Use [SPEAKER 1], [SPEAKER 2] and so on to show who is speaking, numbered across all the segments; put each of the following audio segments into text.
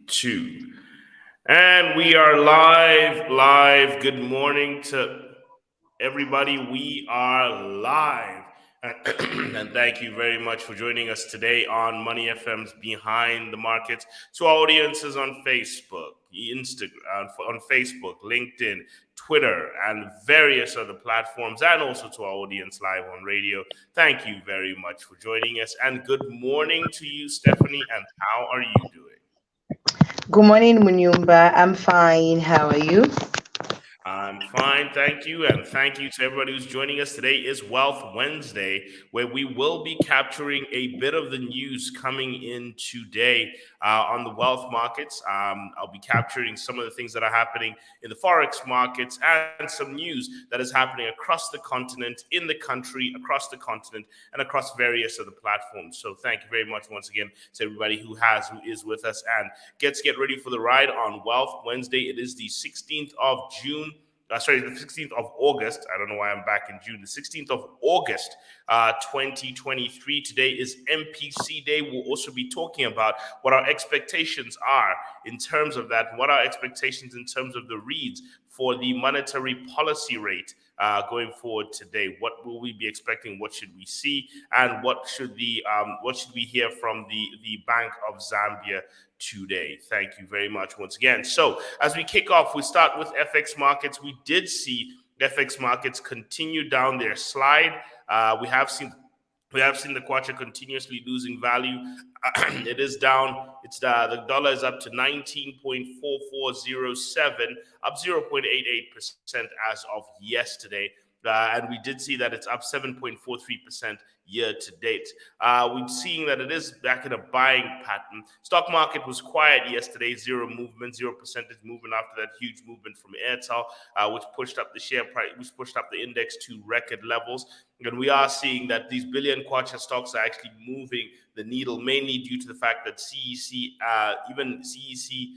[SPEAKER 1] 2. And we are live. Good morning to everybody. We are live. And thank you very much for joining us today on Money FM's Behind the Markets. To our audiences on Facebook, Instagram, on Facebook, LinkedIn, Twitter, and various other platforms, and also to our audience live on radio. Thank you very much for joining us. And good morning to you, Stephanie. And how are you doing?
[SPEAKER 2] Good morning, Munyumba. I'm fine. How are you?
[SPEAKER 1] I'm fine, thank you. And thank you to everybody who's joining us. Today is Wealth Wednesday, where we will be capturing a bit of the news coming in today on the wealth markets. I'll be capturing some of the things that are happening in the Forex markets and some news that is happening across the continent, in the country, across the continent, and across various other platforms. So thank you very much once again to everybody who is with us and get ready for the ride on Wealth Wednesday. It is the 16th of June. The 16th of August. I don't know why I'm back in June. The 16th of August, 2023. Today is MPC Day. We'll also be talking about what our expectations are in terms of that, what our expectations in terms of the reads for the monetary policy rate going forward today. What will we be expecting? What should we see? And what should we hear from the Bank of Zambia today? Thank you very much once again. So as we kick off, we start with FX markets. We did see FX markets continue down their slide. We have seen the kwacha continuously losing value. It is down. The dollar is up to 19.4407, up 0.88% as of yesterday. And we did see that it's up 7.43% year to date. We're seeing that it is back in a buying pattern. Stock market was quiet yesterday, zero movement, 0% movement after that huge movement from Airtel, which pushed up the share price, which pushed up the index to record levels. And we are seeing that these billion kwacha stocks are actually moving the needle, mainly due to the fact that CEC, even CEC,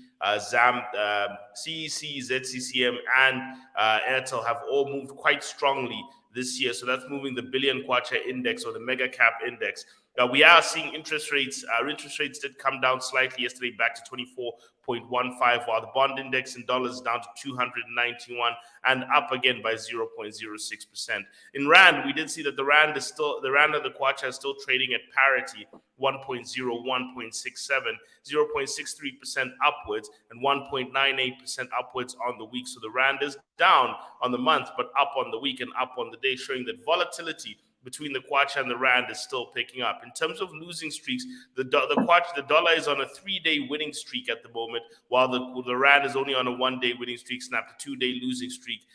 [SPEAKER 1] CEC, ZCCM, and Airtel have all moved quite strongly this year. So that's moving the billion kwacha index or the mega cap index. We are seeing interest rates. Interest rates did come down slightly yesterday, back to 24.15, while the bond index in dollars is down to 291 and up again by 0.06%. In rand, we did see that the rand of the kwacha is still trading at parity, 1.0, 1.67, 0.63% upwards, and 1.98% upwards on the week. So the rand is down on the month, but up on the week and up on the day, showing that volatility between the kwacha and the rand is still picking up. In terms of losing streaks, the dollar is on a 3-day winning streak at the moment, while the rand is only on a 1-day winning streak, snapped a 2-day losing streak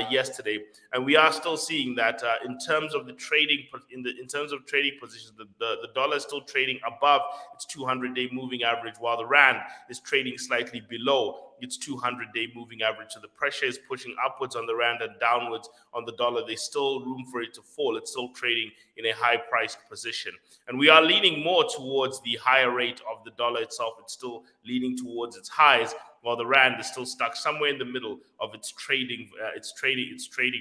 [SPEAKER 1] yesterday. And we are still seeing that in terms of trading positions, the dollar is still trading above its 200-day moving average, while the rand is trading slightly below its 200-day moving average. So the pressure is pushing upwards on the rand and downwards on the dollar. There's still room for it to fall. It's still trading in a high-priced position. And we are leaning more towards the higher rate of the dollar itself. It's still leaning towards its highs, while the rand is still stuck somewhere in the middle of its trading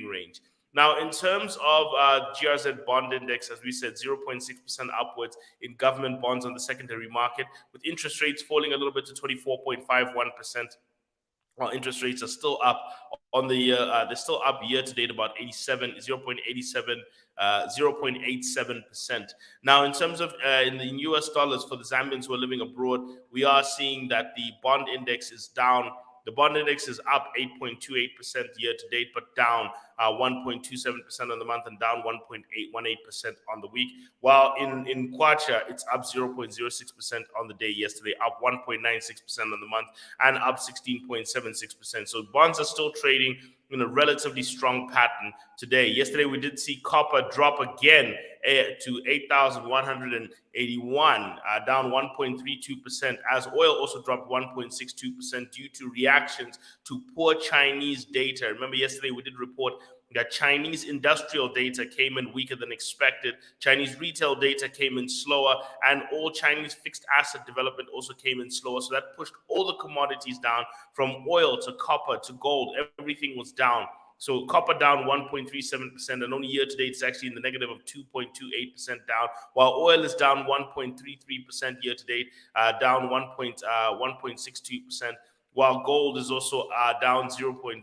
[SPEAKER 1] range. Now, in terms of GRZ bond index, as we said, 0.6% upwards in government bonds on the secondary market, with interest rates falling a little bit to 24.51%. While interest rates are still up on the year, they're still up year to date about 0.87%. Now, in terms of in US dollars for the Zambians who are living abroad, we are seeing that the bond index is down. The bond index is up 8.28% year to date, but down 1.27% on the month and down 1.818% on the week. While in kwacha, it's up 0.06% on the day yesterday, up 1.96% on the month, and up 16.76%. So bonds are still trading in a relatively strong pattern today. Yesterday, we did see copper drop again to 8,181, down 1.32%, as oil also dropped 1.62% due to reactions to poor Chinese data. Remember, yesterday we did report that Chinese industrial data came in weaker than expected. Chinese retail data came in slower, and all Chinese fixed asset development also came in slower. So that pushed all the commodities down, from oil to copper to gold. Everything was down. So copper down 1.37%, and only year to date it's actually in the negative of 2.28% down, while oil is down 1.33% year to date, down 1.62%. While gold is also down 0.42%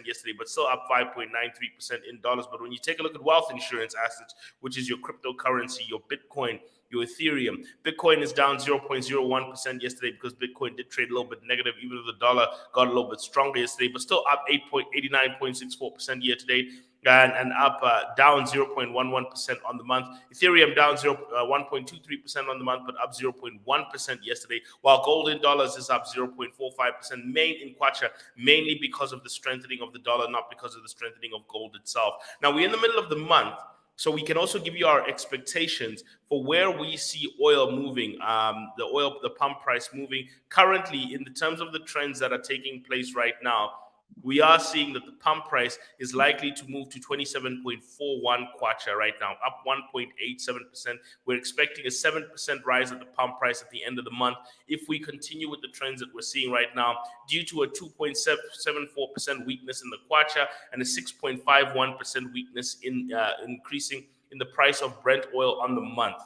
[SPEAKER 1] yesterday, but still up 5.93% in dollars. But when you take a look at wealth insurance assets, which is your cryptocurrency, your Bitcoin, your Ethereum, Bitcoin is down 0.01% yesterday because Bitcoin did trade a little bit negative, even though the dollar got a little bit stronger yesterday, but still up 89.64% year to date. And up down 0.11% on the month. Ethereum down 1.23% on the month, but up 0.1% yesterday, while gold in dollars is up 0.45%, in Kwacha, mainly because of the strengthening of the dollar, not because of the strengthening of gold itself. Now, we're in the middle of the month, so we can also give you our expectations for where we see oil moving, the pump price moving. Currently, in the terms of the trends that are taking place right now, we are seeing that the pump price is likely to move to 27.41 kwacha right now, up 1.87%. We're expecting a 7% rise at the pump price at the end of the month if we continue with the trends that we're seeing right now, due to a 2.74% weakness in the kwacha and a 6.51% weakness in increasing in the price of Brent oil on the month.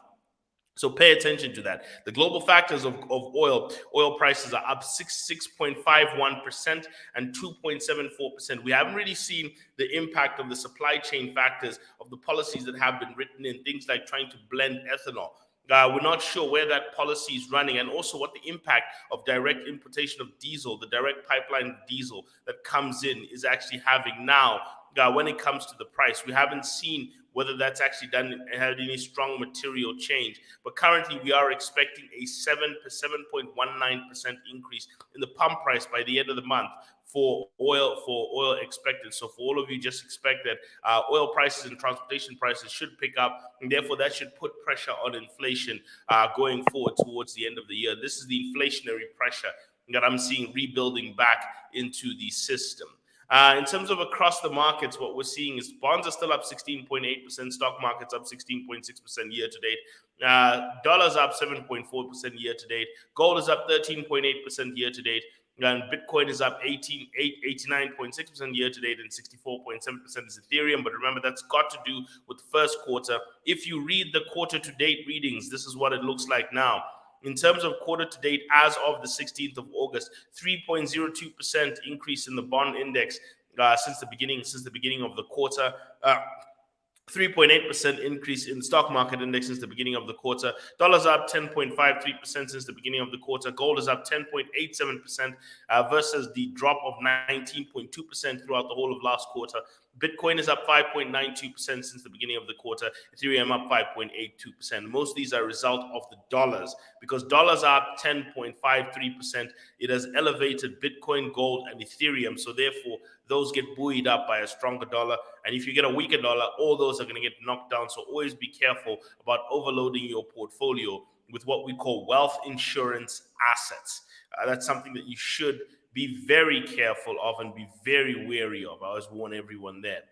[SPEAKER 1] So pay attention to that. The global factors of oil prices are up 6.51% and 2.74%. We haven't really seen the impact of the supply chain factors of the policies that have been written in, things like trying to blend ethanol. We're not sure where that policy is running, and also what the impact of direct importation of diesel, the direct pipeline diesel that comes in, is actually having now when it comes to the price. We haven't seen whether that's actually had any strong material change. But currently, we are expecting a 7.19% increase in the pump price by the end of the month for oil expected. So for all of you, just expect that oil prices and transportation prices should pick up, and therefore that should put pressure on inflation going forward towards the end of the year. This is the inflationary pressure that I'm seeing rebuilding back into the system. In terms of across the markets, what we're seeing is bonds are still up 16.8%, stock markets up 16.6% year to date, dollars up 7.4% year to date, gold is up 13.8% year to date, and Bitcoin is up 89.6% year to date, and 64.7% is Ethereum. But remember, that's got to do with the first quarter. If you read the quarter to date readings, this is what it looks like now. In terms of quarter to date, as of the 16th of August, 3.02% increase in the bond index since the beginning of the quarter. 3.8% increase in the stock market index since the beginning of the quarter. Dollars up 10.53% since the beginning of the quarter. Gold is up 10.87% versus the drop of 19.2% throughout the whole of last quarter. Bitcoin is up 5.92% since the beginning of the quarter. Ethereum up 5.82%. Most of these are a result of the dollars, because dollars are up 10.53%. It has elevated Bitcoin, gold, and Ethereum. So therefore, those get buoyed up by a stronger dollar. And if you get a weaker dollar, all those are going to get knocked down. So always be careful about overloading your portfolio with what we call wealth insurance assets. That's something that you should be very careful of and be very wary of. I always warn everyone there.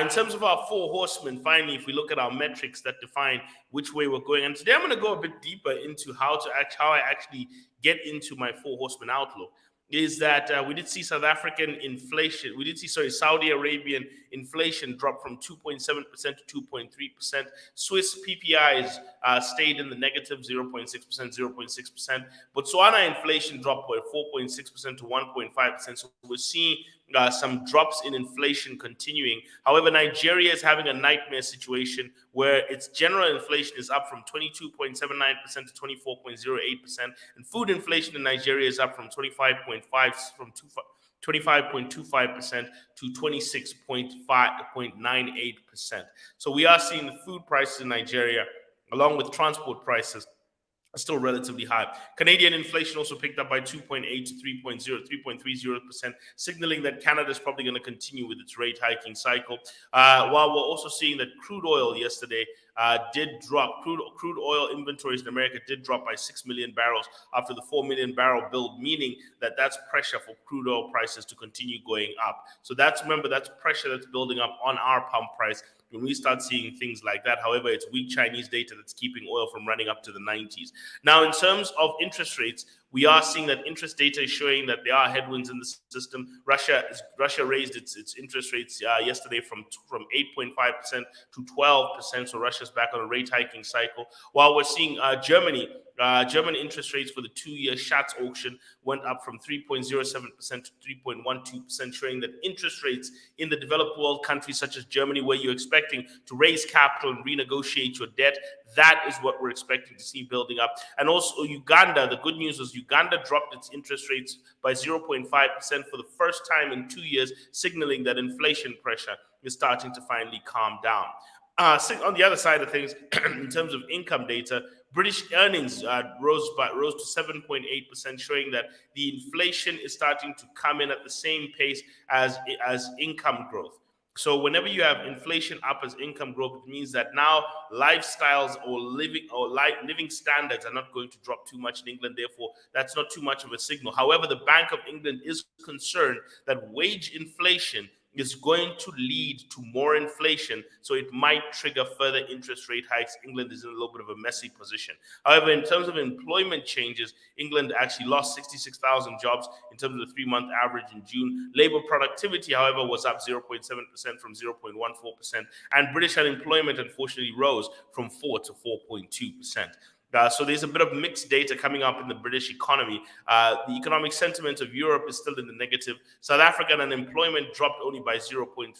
[SPEAKER 1] In terms of our four horsemen, finally, if we look at our metrics that define which way we're going, and today I'm going to go a bit deeper into how I actually get into my four horsemen outlook, is that we did see Saudi Arabian inflation drop from 2.7% to 2.3%. Swiss PPIs stayed in the negative 0.6%. Botswana inflation dropped by 4.6% to 1.5%. So we're seeing some drops in inflation continuing. However, Nigeria is having a nightmare situation where its general inflation is up from 22.79% to 24.08%, and food inflation in Nigeria is up from 25.25% to 26.98%. So we are seeing the food prices in Nigeria, along with transport prices, still relatively high. Canadian inflation also picked up by 2.8 to 3.30%, signaling that Canada is probably going to continue with its rate hiking cycle. While we're also seeing that crude oil yesterday did drop. Crude oil inventories in America did drop by 6 million barrels after the 4 million barrel build, meaning that that's pressure for crude oil prices to continue going up. So that's pressure that's building up on our pump price when we start seeing things like that. However, it's weak Chinese data that's keeping oil from running up to the 90s. Now, in terms of interest rates, We are seeing that interest data is showing that there are headwinds in the system. Russia raised its interest rates yesterday from 8.5% to 12%. So Russia's back on a rate hiking cycle. While we're seeing German interest rates for the 2-year Schatz auction went up from 3.07% to 3.12%, showing that interest rates in the developed world countries such as Germany, where you're expecting to raise capital and renegotiate your debt, that is what we're expecting to see building up. And also Uganda, the good news is Uganda dropped its interest rates by 0.5% for the first time in 2 years, signaling that inflation pressure is starting to finally calm down. On the other side of things, in terms of income data, British earnings rose to 7.8%, showing that the inflation is starting to come in at the same pace as income growth. So whenever you have inflation up as income growth, it means that now lifestyles or living standards are not going to drop too much in England. Therefore, that's not too much of a signal. However, the Bank of England is concerned that wage inflation is going to lead to more inflation, so it might trigger further interest rate hikes. England is in a little bit of a messy position. However, in terms of employment changes, England actually lost 66,000 jobs in terms of the 3-month average in June. Labor productivity, however, was up 0.7% from 0.14%, and British unemployment unfortunately rose from 4 to 4.2%. So there's a bit of mixed data coming up in the British economy. The economic sentiment of Europe is still in the negative. South African unemployment dropped only by 0.3%,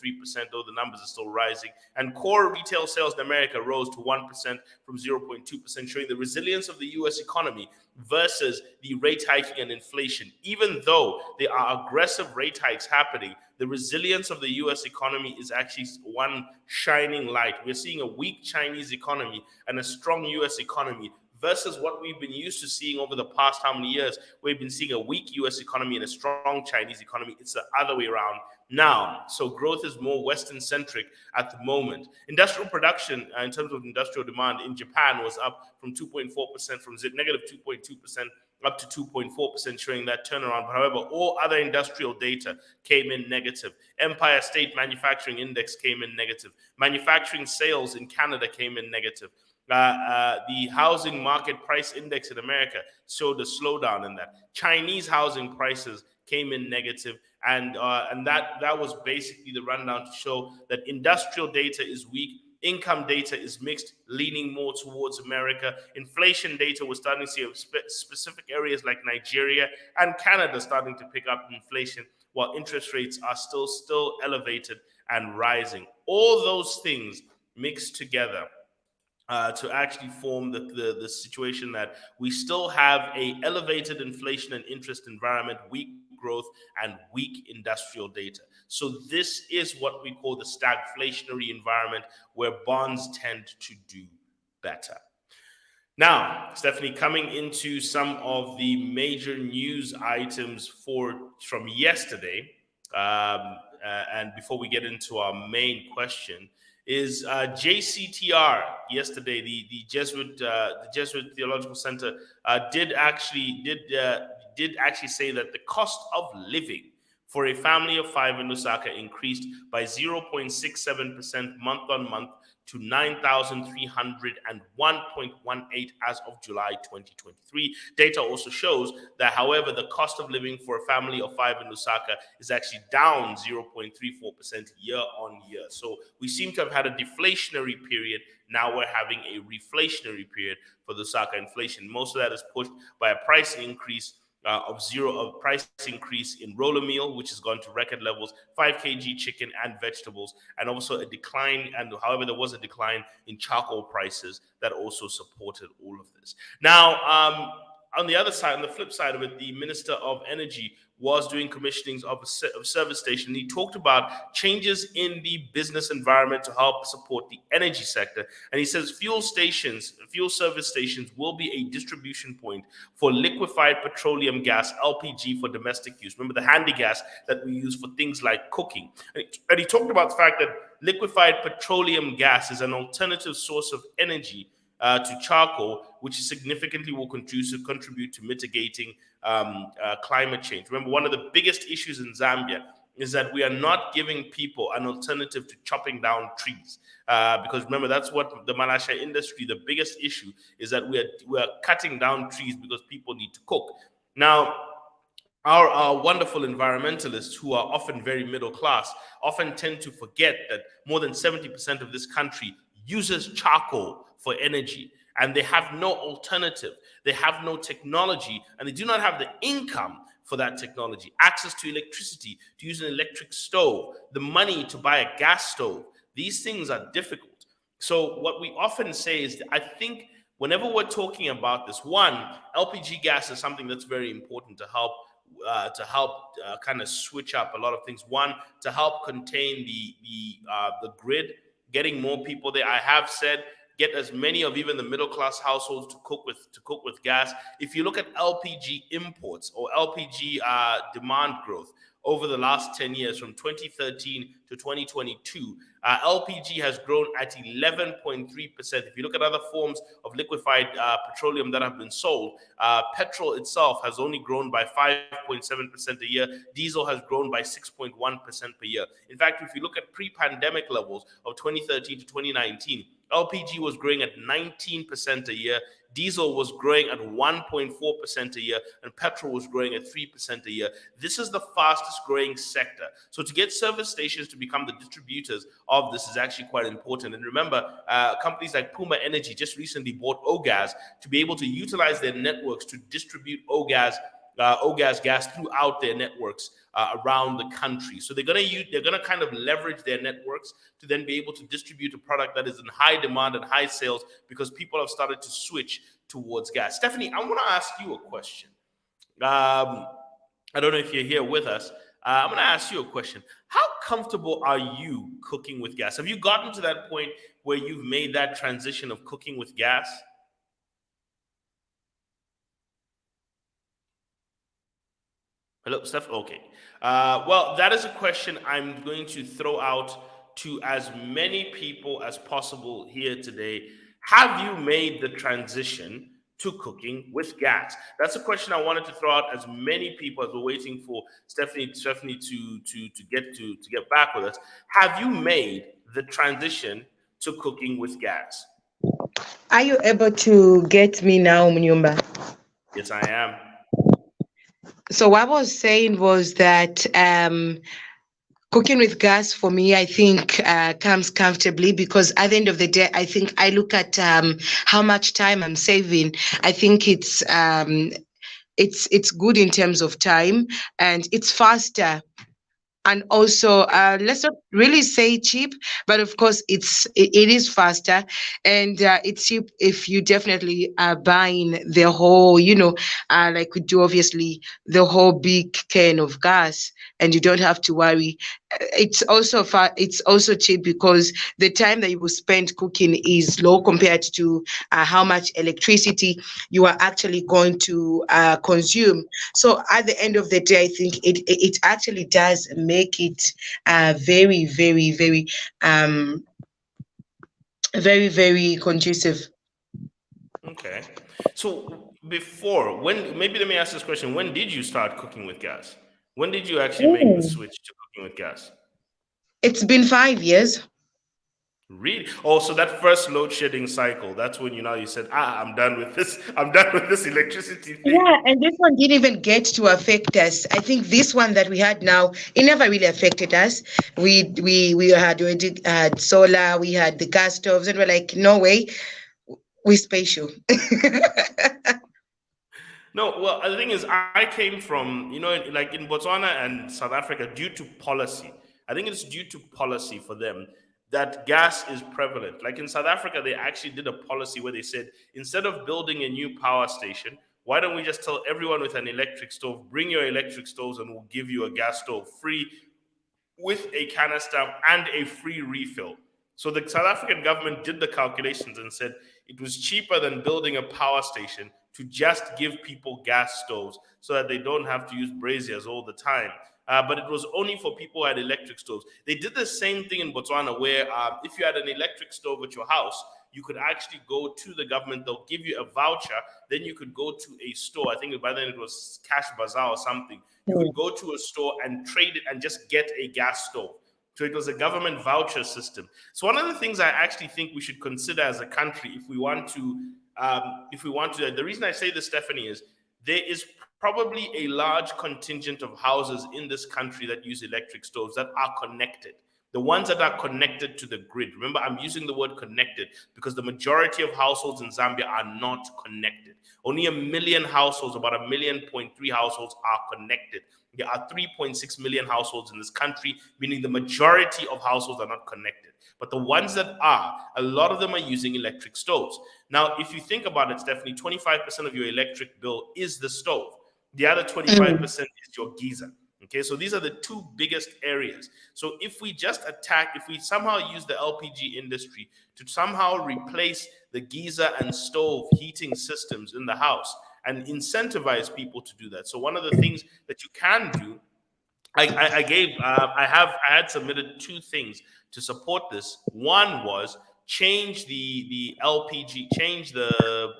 [SPEAKER 1] though the numbers are still rising. And core retail sales in America rose to 1% from 0.2%, showing the resilience of the U.S. economy versus the rate hiking and inflation. Even though there are aggressive rate hikes happening, the resilience of the U.S. economy is actually one shining light. We're seeing a weak Chinese economy and a strong U.S. economy versus what we've been used to seeing over the past how many years. We've been seeing a weak U.S. economy and a strong Chinese economy. It's the other way around now. So growth is more Western-centric at the moment. Industrial production, in terms of industrial demand in Japan, was up from 2.4%, from negative 2.2%, up to 2.4%, showing that turnaround. However, all other industrial data came in negative. Empire State Manufacturing Index came in negative. Manufacturing sales in Canada came in negative. The housing market price index in America showed a slowdown in that. Chinese housing prices came in negative, and that was basically the rundown to show that industrial data is weak. Income data is mixed, leaning more towards America. Inflation data, we're starting to see specific areas like Nigeria and Canada starting to pick up inflation, while interest rates are still elevated and rising. All those things mixed together to actually form the situation that we still have a elevated inflation and interest environment, weak growth, and weak industrial data. So this is what we call the stagflationary environment, where bonds tend to do better. Now, Stephanie, coming into some of the major news items from yesterday, and before we get into our main question, is JCTR yesterday, the Jesuit Theological Center did actually say that the cost of living for a family of 5 in Lusaka increased by 0.67% month on month to 9,301.18 as of July 2023. Data also shows that, however, the cost of living for a family of 5 in Lusaka is actually down 0.34% year on year. So we seem to have had a deflationary period. Now we're having a reflationary period for Lusaka inflation. Most of that is pushed by a price increase price increase in roller meal, which has gone to record levels, 5 kg chicken and vegetables, and also a decline. And however, there was a decline in charcoal prices that also supported all of this. Now, on the other side, on the flip side of it, the Minister of Energy was doing commissionings of a service station. He talked about changes in the business environment to help support the energy sector. And he says fuel service stations will be a distribution point for liquefied petroleum gas, LPG, for domestic use. Remember the handy gas that we use for things like cooking. And he talked about the fact that liquefied petroleum gas is an alternative source of energy to charcoal, which significantly will contribute to mitigating climate change. Remember, one of the biggest issues in Zambia is that we are not giving people an alternative to chopping down trees. Because remember, that's what the Malasha industry, the biggest issue is that we are cutting down trees because people need to cook. Now, our wonderful environmentalists, who are often very middle class, often tend to forget that more than 70% of this country uses charcoal for energy, and they have no alternative. They have no technology, and they do not have the income for that technology, access to electricity, to use an electric stove, the money to buy a gas stove. These things are difficult. So what we often say is, I think whenever we're talking about this, one, LPG gas is something that's very important to help kind of switch up a lot of things. One, to help contain the grid, getting more people there. I have said get as many of even the middle class households to cook with gas. If you look at LPG imports or LPG demand growth over the last 10 years, from 2013 to 2022, LPG has grown at 11.3%. If you look at other forms of liquefied petroleum that have been sold, petrol itself has only grown by 5.7% a year. Diesel has grown by 6.1% per year. In fact, if you look at pre-pandemic levels of 2013 to 2019, LPG was growing at 19% a year, diesel was growing at 1.4% a year, and petrol was growing at 3% a year. This is the fastest growing sector. So to get service stations to become the distributors of this is actually quite important. And remember, companies like Puma Energy just recently bought OGAS to be able to utilize their networks to distribute OGAS gas throughout their networks around the country. So they're gonna kind of leverage their networks to then be able to distribute a product that is in high demand and high sales, because people have started to switch towards gas. Stephanie, I want to ask you a question. I don't know if you're here with us. I'm going to ask you a question. How comfortable are you cooking with gas? Have you gotten to that point where you've made that transition of cooking with gas? Hello, Steph. Okay. Well, that is a question I'm going to throw out to as many people as possible here today. Have you made the transition to cooking with gas? That's a question I wanted to throw out as many people as we're waiting for Stephanie to get back with us. Have you made the transition to cooking with gas?
[SPEAKER 2] Are you able to get me now, Munyumba?
[SPEAKER 1] Yes, I am.
[SPEAKER 2] So what I was saying was that cooking with gas for me, I think, comes comfortably, because at the end of the day, I think I look at how much time I'm saving. I think it's good in terms of time, and it's faster. And also, let's not really say cheap, but of course it is faster, and it's cheap if you definitely are buying the whole, like we do, obviously, the whole big can of gas, and you don't have to worry. It's also cheap because the time that you will spend cooking is low compared to how much electricity you are actually going to consume. So at the end of the day, I think it actually does make it very, very, very, very, very conducive.
[SPEAKER 1] Okay. So before, when maybe let me ask this question: when did you start cooking with gas? When did you actually make the
[SPEAKER 2] Ooh.
[SPEAKER 1] switch to cooking with gas?
[SPEAKER 2] It's been 5 years.
[SPEAKER 1] Really? Oh, so that first load shedding cycle, that's when you said, I'm done with this. I'm done with this electricity thing.
[SPEAKER 2] Yeah, and this one didn't even get to affect us. I think this one that we had now, it never really affected us. We had already had solar, we had the gas stoves, and we're like, no way, we spatial.
[SPEAKER 1] No, well, the thing is, I came from, like in Botswana and South Africa, due to policy. I think it's due to policy for them that gas is prevalent. Like in South Africa, they actually did a policy where they said, instead of building a new power station, why don't we just tell everyone with an electric stove, bring your electric stoves and we'll give you a gas stove free with a canister and a free refill. So the South African government did the calculations and said it was cheaper than building a power station to just give people gas stoves so that they don't have to use braziers all the time. But it was only for people who had electric stoves. They did the same thing in Botswana, where if you had an electric stove at your house, you could actually go to the government. They'll give you a voucher. Then you could go to a store. I think by then it was Cash Bazaar or something. You could go to a store and trade it and just get a gas stove. So it was a government voucher system. So one of the things I actually think we should consider as a country, if we want to, the reason I say this, Stephanie, is there is probably a large contingent of houses in this country that use electric stoves that are connected. The ones that are connected to the grid. Remember, I'm using the word connected because the majority of households in Zambia are not connected. Only 1 million households, about 1.3 million households are connected. There are 3.6 million households in this country, meaning the majority of households are not connected. But the ones that are, a lot of them are using electric stoves. Now, if you think about it, Stephanie, 25% of your electric bill is the stove. The other 25% is your geyser. Okay, so these are the two biggest areas. So if we somehow use the LPG industry to somehow replace the geyser and stove heating systems in the house and incentivize people to do that. So one of the things that you can do, I had submitted two things to support this. One was change the LPG, change the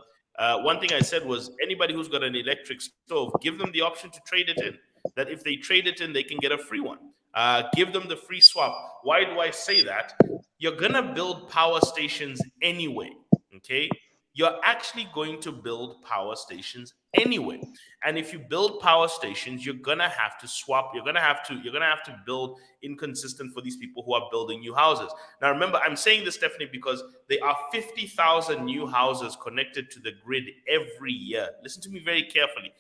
[SPEAKER 1] one thing I said was anybody who's got an electric stove, give them the option to trade it in. That if they trade it in, they can get a free one. Give them the free swap. Why do I say that? You're gonna build power stations anyway. Okay, you're actually going to build power stations anyway. And if you build power stations, you're gonna have to swap. You're gonna have to build inconsistent for these people who are building new houses. Now, remember, I'm saying this, Stephanie, because there are 50,000 new houses connected to the grid every year. Listen to me very carefully.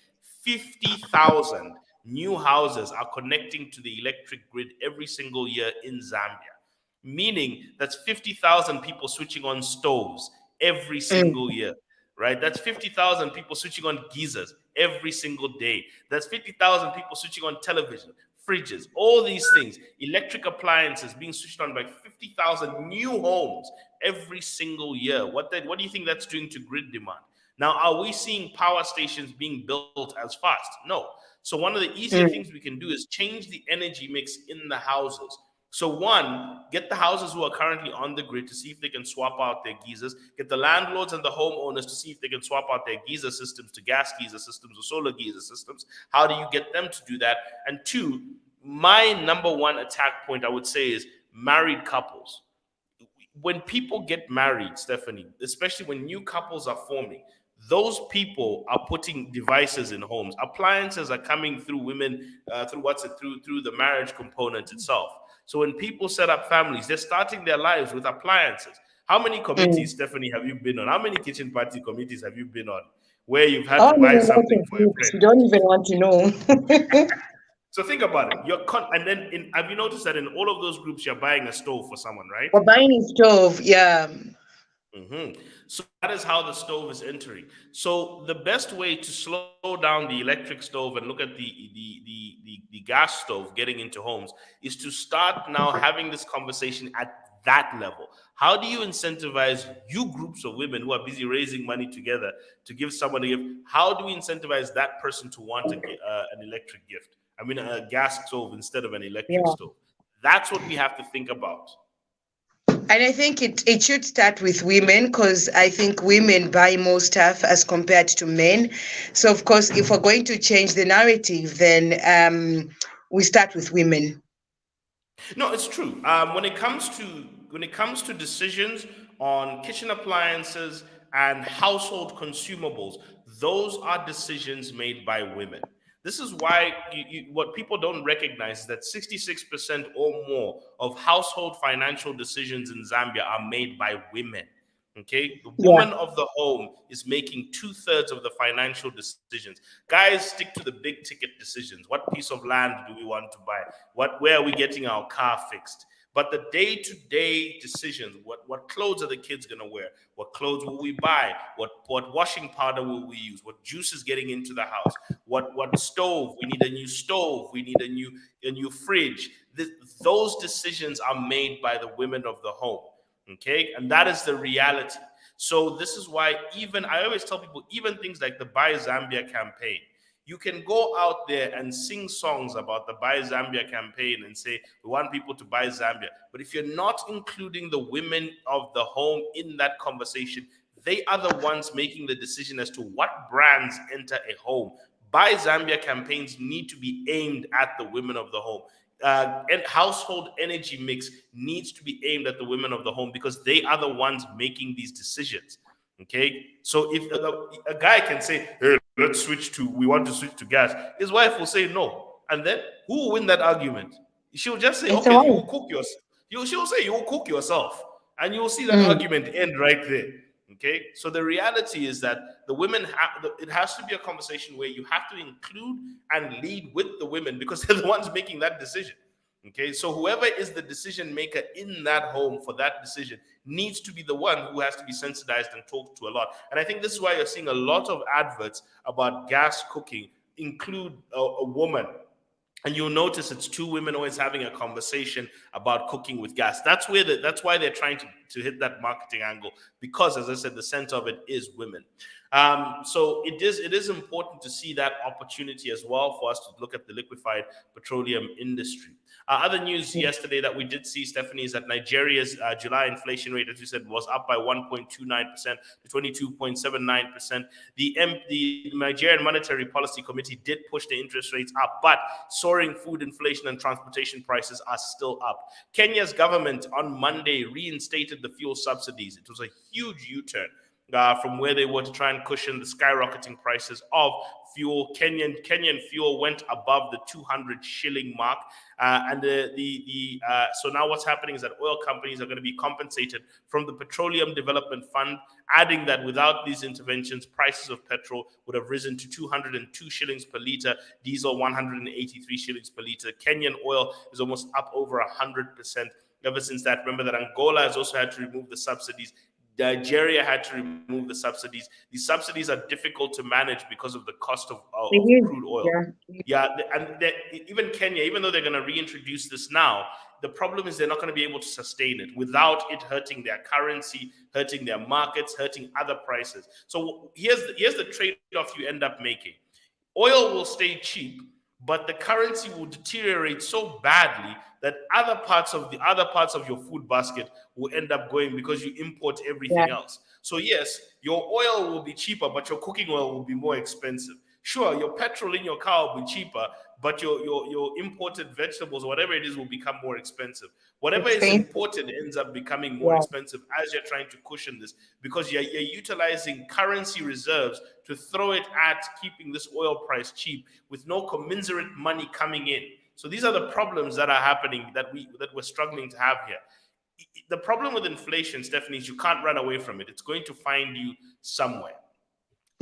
[SPEAKER 1] 50,000 new houses are connecting to the electric grid every single year in Zambia, meaning that's 50,000 people switching on stoves every single year, right? That's 50,000 people switching on geysers every single day. That's 50,000 people switching on television, fridges, all these things, electric appliances being switched on by 50,000 new homes every single year. What do you think that's doing to grid demand? Now, are we seeing power stations being built as fast? No. So one of the easier things we can do is change the energy mix in the houses. So one, get the houses who are currently on the grid to see if they can swap out their geysers. Get the landlords and the homeowners to see if they can swap out their geyser systems to gas geyser systems or solar geyser systems. How do you get them to do that? And two, my number one attack point, I would say, is married couples. When people get married, Stephanie, especially when new couples are forming, those people are putting devices in homes. Appliances are coming through women, through the marriage component itself. So when people set up families, they're starting their lives with appliances. How many committees, Stephanie, have you been on? How many kitchen party committees have you been on where you've had to buy something for a friend?
[SPEAKER 2] You don't even want to know.
[SPEAKER 1] So think about it. And then have you noticed that in all of those groups, you're buying a stove for someone, right?
[SPEAKER 2] Or buying a stove, yeah.
[SPEAKER 1] So that is how the stove is entering. So the best way to slow down the electric stove and look at the gas stove getting into homes is to start now having this conversation at that level. How do you incentivize you groups of women who are busy raising money together to give someone a gift? How do we incentivize that person to want an electric gift? I mean, a gas stove instead of an electric stove. That's what we have to think about.
[SPEAKER 2] And I think it should start with women because I think women buy more stuff as compared to men. So, of course, if we're going to change the narrative, then we start with women.
[SPEAKER 1] No, it's true. When it comes to decisions on kitchen appliances and household consumables, those are decisions made by women. This is why what people don't recognize is that 66% or more of household financial decisions in Zambia are made by women. Okay, the woman of the home is making 2/3 of the financial decisions. Guys, stick to the big ticket decisions. What piece of land do we want to buy? Where are we getting our car fixed? But the day-to-day decisions, what clothes are the kids gonna wear? What clothes will we buy? What washing powder will we use? What juice is getting into the house? What stove? We need a new stove. We need a new fridge. Those decisions are made by the women of the home. Okay, and that is the reality. So this is why I always tell people, even things like the Buy Zambia campaign, you can go out there and sing songs about the Buy Zambia campaign and say, we want people to buy Zambia. But if you're not including the women of the home in that conversation, they are the ones making the decision as to what brands enter a home. Buy Zambia campaigns need to be aimed at the women of the home. And household energy mix needs to be aimed at the women of the home because they are the ones making these decisions. Okay, so if a guy can say, hey, we want to switch to gas, his wife will say no. And then who will win that argument? She'll just say,
[SPEAKER 2] It's a
[SPEAKER 1] okay, you
[SPEAKER 2] wife.
[SPEAKER 1] will cook yourself. She'll say, you will cook yourself. And you'll see that argument end right there. Okay. So the reality is that the women it has to be a conversation where you have to include and lead with the women because they're the ones making that decision. Okay, so whoever is the decision maker in that home for that decision needs to be the one who has to be sensitized and talked to a lot. And I think this is why you're seeing a lot of adverts about gas cooking include a woman. And you'll notice it's two women always having a conversation about cooking with gas. That's why they're trying to hit that marketing angle, because, as I said, the center of it is women. So it is important to see that opportunity as well for us to look at the liquefied petroleum industry. Other news yesterday that we did see, Stephanie, is that Nigeria's July inflation rate, as you said, was up by 1.29% to 22.79%. The Nigerian Monetary Policy Committee did push the interest rates up, but soaring food inflation and transportation prices are still up. Kenya's government on Monday reinstated the fuel subsidies. It was a huge U-turn from where they were to try and cushion the skyrocketing prices of fuel. Kenyan fuel went above the 200 shilling mark, so now what's happening is that oil companies are going to be compensated from the Petroleum Development Fund, adding that without these interventions, prices of petrol would have risen to 202 shillings per litre, diesel 183 shillings per litre. Kenyan oil is almost up over 100% ever since that. Remember that Angola has also had to remove the subsidies. Nigeria had to remove the subsidies. These subsidies are difficult to manage because of the cost of crude oil. Even Kenya, even though they're going to reintroduce this now, the problem is they're not going to be able to sustain it without it hurting their currency, hurting their markets, hurting other prices. So here's the trade-off you end up making. Oil will stay cheap, but the currency will deteriorate so badly that other parts of your food basket will end up going because you import everything else. So yes, your oil will be cheaper, but your cooking oil will be more expensive. Sure, your petrol in your car will be cheaper, but your imported vegetables or whatever it is will become more expensive. Whatever is imported ends up becoming more expensive as you're trying to cushion this, because you're utilizing currency reserves to throw it at keeping this oil price cheap with no commensurate money coming in. So these are the problems that are happening that we're struggling to have here. The problem with inflation, Stephanie, is you can't run away from it. It's going to find you somewhere.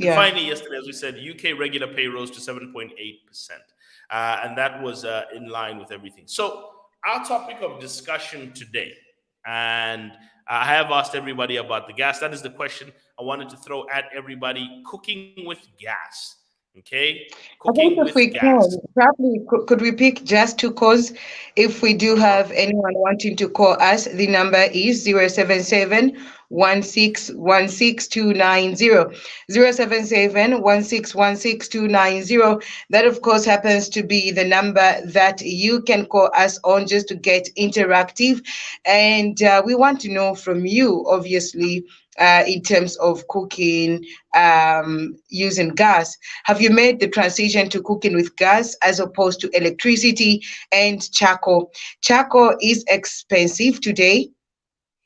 [SPEAKER 1] And finally, yesterday, as we said, UK regular pay rose to 7.8%. And that was in line with everything. So our topic of discussion today, and I have asked everybody about the gas. That is the question I wanted to throw at everybody. Cooking with gas. Okay, cooking with gas.
[SPEAKER 2] Probably could we pick just two calls? If we do have anyone wanting to call us, the number is 077 1616290. 077 1616290. That, of course, happens to be the number that you can call us on just to get interactive. And we want to know from you, obviously, in terms of cooking using gas. Have you made the transition to cooking with gas as opposed to electricity and charcoal? Charcoal is expensive today.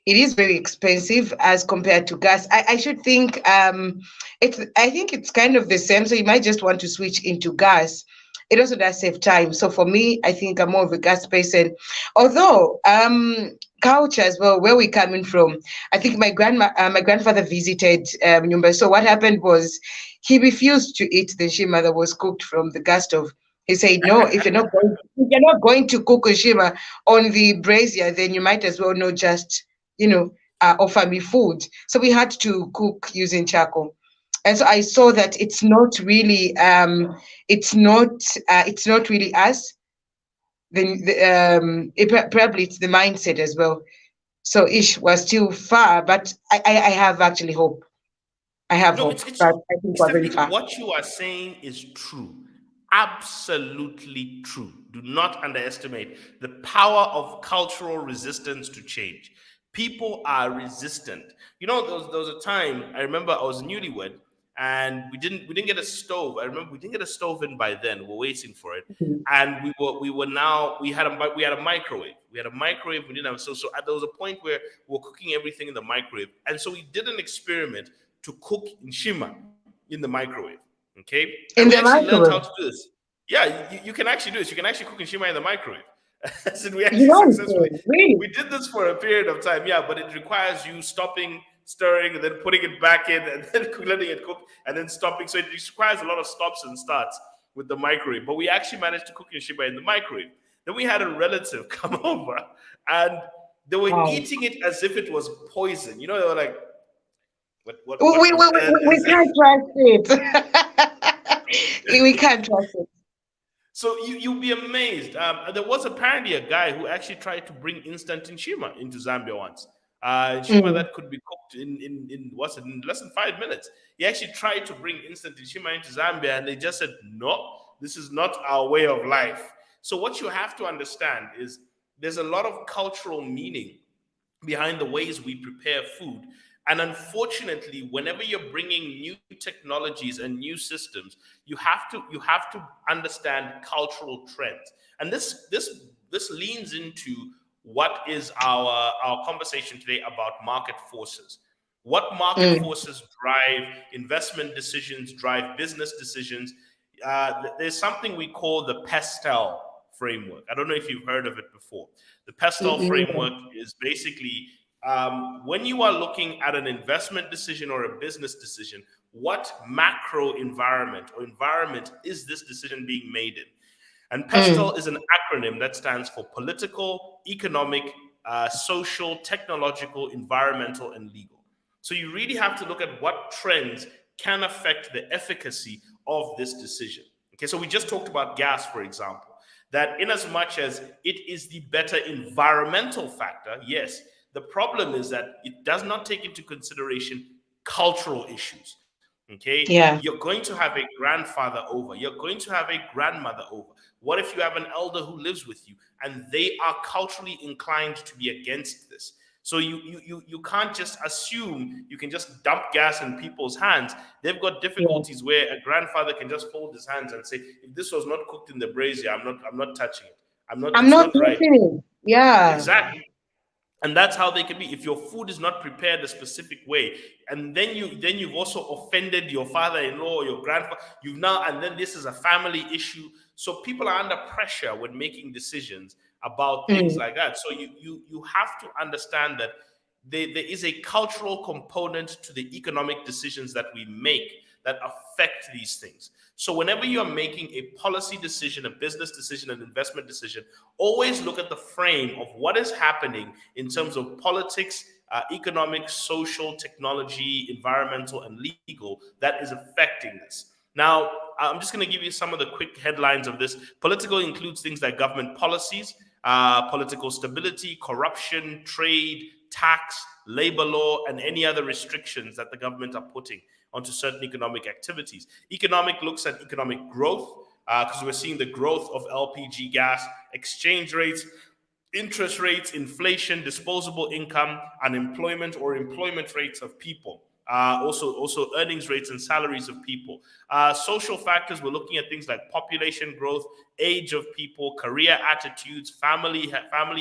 [SPEAKER 2] It is very expensive as compared to gas. I should think I think it's kind of the same. So you might just want to switch into gas. It also does save time. So for me, I think I'm more of a gas person. Although culture as well, where we're coming from. I think my grandfather visited Nyumba. So what happened was he refused to eat the shima that was cooked from the gas stove. He said, no, if you're not going to cook shima on the brazier, then you might as well not just, offer me food. So we had to cook using charcoal. And so I saw that it's not really us. Probably it's the mindset as well. So we're still far, but I have actually hope. I have hope, but I think we're very far.
[SPEAKER 1] What you are saying is true. Absolutely true. Do not underestimate the power of cultural resistance to change. People are resistant. There was a time, I remember I was newlywed, and we didn't get a stove. I remember we didn't get a stove in by then. We're waiting for it, and we had a microwave. We had a microwave. We didn't have so there was a point where we were cooking everything in the microwave, and so we did an experiment to cook nshima in the microwave. Okay, and
[SPEAKER 2] In
[SPEAKER 1] we
[SPEAKER 2] the
[SPEAKER 1] actually learned how
[SPEAKER 2] microwave.
[SPEAKER 1] to do this. Yeah, you can actually do this. You can actually cook nshima in the microwave. So we
[SPEAKER 2] You
[SPEAKER 1] actually
[SPEAKER 2] know,
[SPEAKER 1] successfully
[SPEAKER 2] really?
[SPEAKER 1] we did this for a period of time. Yeah, but it requires you stopping, stirring, and then putting it back in, and then letting it cook, and then stopping. So it requires a lot of stops and starts with the microwave. But we actually managed to cook nshima in the microwave. Then we had a relative come over, and they were
[SPEAKER 2] Wow.
[SPEAKER 1] eating it as if it was poison. You know, they were like, what
[SPEAKER 2] We, we,
[SPEAKER 1] on
[SPEAKER 2] we,
[SPEAKER 1] earth
[SPEAKER 2] we we
[SPEAKER 1] is this?
[SPEAKER 2] can't trust it. We can't trust it.
[SPEAKER 1] So you'll be amazed. There was apparently a guy who actually tried to bring instant nshima into Zambia once. Nshima
[SPEAKER 2] Mm.
[SPEAKER 1] that could be cooked in what's it, in less than 5 minutes. He actually tried to bring instant nshima into Zambia, and they just said, "No, this is not our way of life." So what you have to understand is there's a lot of cultural meaning behind the ways we prepare food. And unfortunately, whenever you're bringing new technologies and new systems, you have to understand cultural trends. And this leans into what is our conversation today about market forces. What market
[SPEAKER 2] Mm.
[SPEAKER 1] forces drive investment decisions, drive business decisions? There's something we call the Pestel framework. I don't know if you've heard of it before. The Pestel
[SPEAKER 2] Mm-mm.
[SPEAKER 1] framework is basically when you are looking at an investment decision or a business decision, what macro environment or environment is this decision being made in? And
[SPEAKER 2] Mm.
[SPEAKER 1] PESTEL is an acronym that stands for political, economic, social, technological, environmental, and legal. So you really have to look at what trends can affect the efficacy of this decision. Okay, so we just talked about gas, for example, that in as much as it is the better environmental factor, yes, the problem is that it does not take into consideration cultural issues. Okay,
[SPEAKER 2] Yeah.
[SPEAKER 1] you're going to have a grandfather over, you're going to have a grandmother over. What if you have an elder who lives with you and they are culturally inclined to be against this? So you can't just assume you can just dump gas in people's hands. They've got
[SPEAKER 2] Yeah.
[SPEAKER 1] difficulties where a grandfather can just fold his hands and say, if this was not cooked in the brazier, I'm not touching it. I'm not,
[SPEAKER 2] I'm
[SPEAKER 1] it's
[SPEAKER 2] not
[SPEAKER 1] not right.
[SPEAKER 2] listening. Yeah.
[SPEAKER 1] Exactly. And that's how they can be. If your food is not prepared a specific way, and then you've also offended your father-in-law or your grandfather, you've now, and then this is a family issue. So people are under pressure when making decisions about things
[SPEAKER 2] Mm.
[SPEAKER 1] like that. So you have to understand that there is a cultural component to the economic decisions that we make that affect these things. So whenever you're making a policy decision, a business decision, an investment decision, always look at the frame of what is happening in terms of politics, economic, social, technology, environmental, and legal that is affecting this. Now, I'm just going to give you some of the quick headlines of this. Political includes things like government policies, political stability, corruption, trade, tax, labor law, and any other restrictions that the government are putting onto certain economic activities. Economic looks at economic growth, because we're seeing the growth of LPG gas, exchange rates, interest rates, inflation, disposable income, unemployment or employment rates of people. Also earnings rates and salaries of people. Social factors, we're looking at things like population growth, age of people, career attitudes, family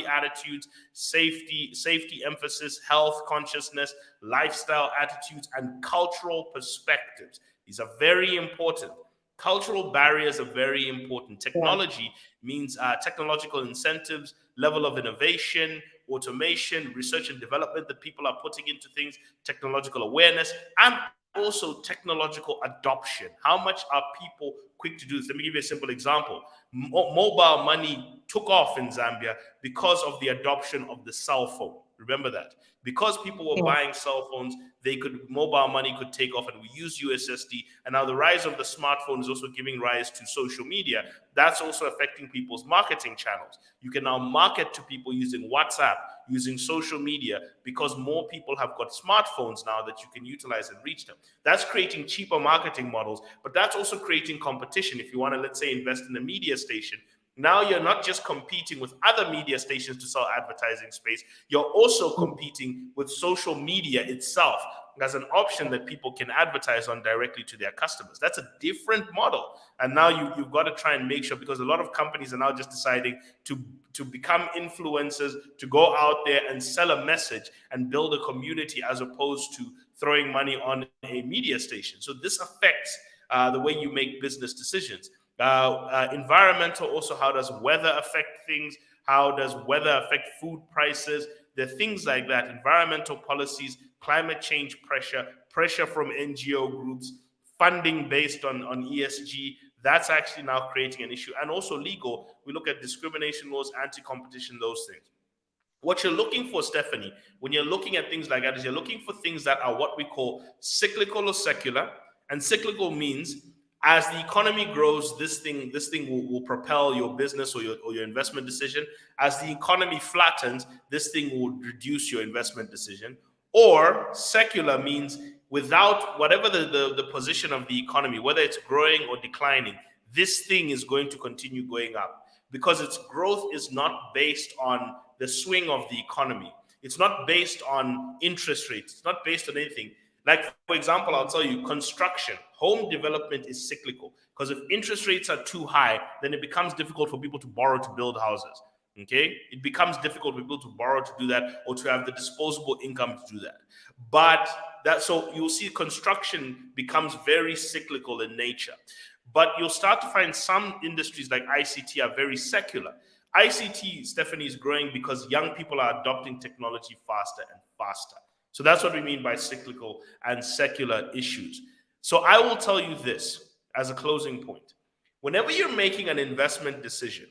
[SPEAKER 1] attitudes, safety emphasis, health consciousness, lifestyle attitudes, and cultural perspectives. These are very important. Cultural barriers are very important.
[SPEAKER 2] Yeah.
[SPEAKER 1] Technology means technological incentives, level of innovation, automation, research and development that people are putting into things, technological awareness, and also technological adoption. How much are people quick to do this? Let me give you a simple example. Mobile money took off in Zambia because of the adoption of the cell phone. Remember that. Because people were
[SPEAKER 2] Yeah.
[SPEAKER 1] buying cell phones, mobile money could take off, and we use USSD. And now the rise of the smartphone is also giving rise to social media. That's also affecting people's marketing channels. You can now market to people using WhatsApp, using social media, because more people have got smartphones now that you can utilize and reach them. That's creating cheaper marketing models, but that's also creating competition. If you want to, let's say, invest in a media station, now you're not just competing with other media stations to sell advertising space, you're also competing with social media itself as an option that people can advertise on directly to their customers. That's a different model. And now you've got to try and make sure, because a lot of companies are now just deciding to become influencers, to go out there and sell a message and build a community as opposed to throwing money on a media station. So this affects the way you make business decisions. Environmental also, how does weather affect things? How does weather affect food prices? There are things like that. Environmental policies, climate change pressure from NGO groups, funding based on ESG. That's actually now creating an issue. And also legal, we look at discrimination laws, anti-competition, those things. What you're looking for, Stephanie, when you're looking at things like that, is you're looking for things that are what we call cyclical or secular. And cyclical means as the economy grows, this thing will propel your business or your investment decision. As the economy flattens, this thing will reduce your investment decision. Or secular means without whatever the position of the economy, whether it's growing or declining, this thing is going to continue going up because its growth is not based on the swing of the economy. It's not based on interest rates. It's not based on anything. Like, for example, I'll tell you, construction, home development is cyclical because if interest rates are too high, then it becomes difficult for people to borrow to build houses. Okay, it becomes difficult for people to borrow to do that or to have the disposable income to do that. But so you'll see construction becomes very cyclical in nature. But you'll start to find some industries like ICT are very secular. ICT, Stephanie, is growing because young people are adopting technology faster and faster. So that's what we mean by cyclical and secular issues. So I will tell you this as a closing point. Whenever you're making an investment decision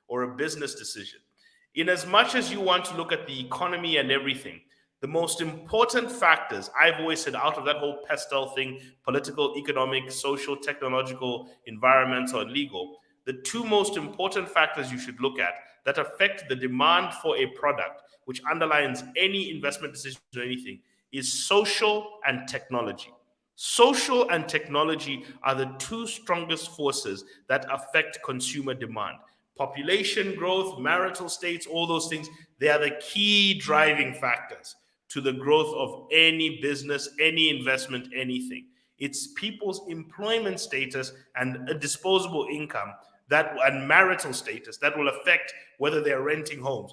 [SPEAKER 1] or a business decision, in as much as you want to look at the economy and everything, the most important factors, I've always said, out of that whole pestle thing, political, economic, social, technological, environmental, and legal, the two most important factors you should look at that affect the demand for a product, which underlines any investment decision or anything, is social and technology. Social and technology are the two strongest forces that affect consumer demand. Population growth, marital states, all those things, they are the key driving factors to the growth of any business, any investment, anything. It's people's employment status and a disposable income and marital status that will affect whether they're renting homes.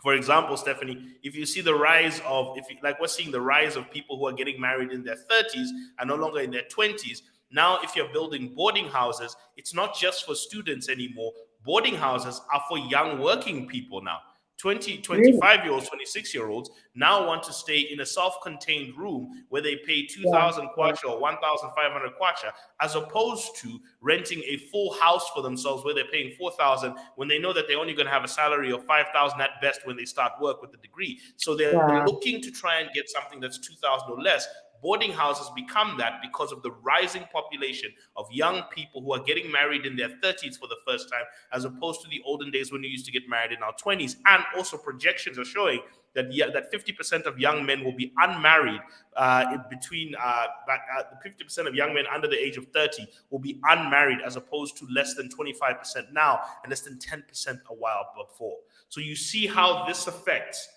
[SPEAKER 1] For example, Stephanie, if you see the rise of, we're seeing the rise of people who are getting married in their 30s and no longer in their 20s. Now, if you're building boarding houses, it's not just for students anymore. Boarding houses are for young working people now. 25-year-olds, 26-year-olds now want to stay in a self-contained room where they pay 2,000 kwacha or 1,500 kwacha, as opposed to renting a full house for themselves where they're paying 4,000 when they know that they're only going to have a salary of 5,000 at best when they start work with the degree. So they're looking to try and get something that's 2,000 or less. Boarding houses become that because of the rising population of young people who are getting married in their 30s for the first time, as opposed to the olden days when we used to get married in our 20s. And also projections are showing that 50% of young men will be unmarried 50% of young men under the age of 30 will be unmarried, as opposed to less than 25% now and less than 10% a while before. So you see how this affects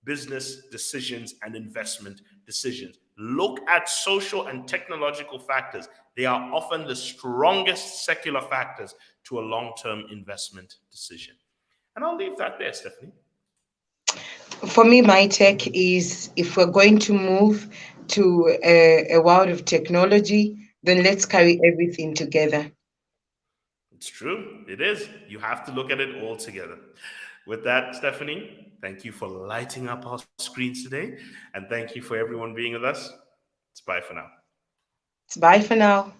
[SPEAKER 1] business decisions and investment decisions. Look at social and technological factors. They are often the strongest secular factors to a long-term investment decision. And I'll leave that there, Stephanie.
[SPEAKER 2] For me, my take is, if we're going to move to a world of technology, then let's carry everything together.
[SPEAKER 1] It's true. It is. You have to look at it all together. With that, Stephanie, thank you for lighting up our screens today. And thank you for everyone being with us. It's bye for now.
[SPEAKER 2] It's bye for now.